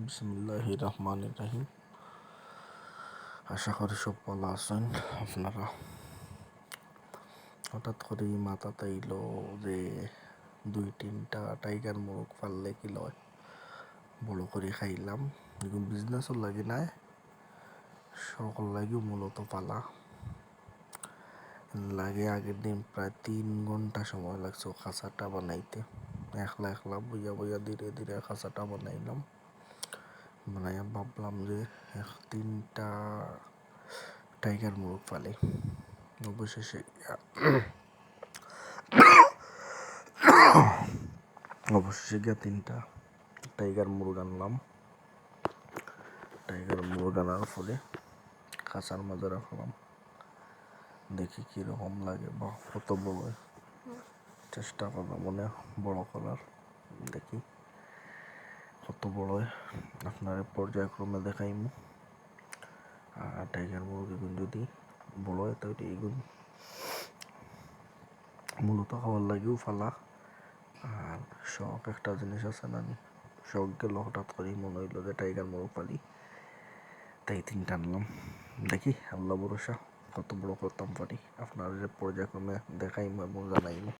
বিসমিল্লাহির রহমানির রহিম। আশা করি সব ভালো আছেন আপনারা। হঠাৎ করেই মাথাতে এলো যে 2-3টা টাইগার মুরগ পাললে কি লয়, বড় করে খাইলাম। এগুলো বিজনেসও লাগে নাই, সকল লাগেও মূলত পালা লাগে। আগের দিন প্রায় 3 ঘন্টা সময় লাগছে খাঁচাটা বানাইতে। একলা একলা বইয়া বইয়া ধীরে ধীরে খাঁচাটা বানাইলাম। বানাইয়া ভাবলাম যে 3টা টাইগার মুরগ পালে। অবশেষে গিয়ে 3টা টাইগার মুরগ আনলাম। টাইগার মুরগ আনার ফলে খাঁচার মাঝে রাখলাম, দেখি কিরকম লাগে বা কত বড়। চেষ্টা করলাম মনে বড় করার, দেখি কত বড় হয়। আপনার পর্যায়ক্রমে দেখাইম। আর টাইগার মুরগ এগুলো যদি বড় হয় তাহলে এগুলো মূলত খাওয়ার লাগেও ফালা। আর শখ একটা জিনিস আছে না, শখ গেল হঠাৎ করেই মনে হইলো যে টাইগার মুরগ পালি, তাই 3টা আনলাম। দেখি আল্লাহ ভরসা কত বড় করতাম পারি। আপনার পর্যায়ক্রমে দেখাইম এবং জানাইম।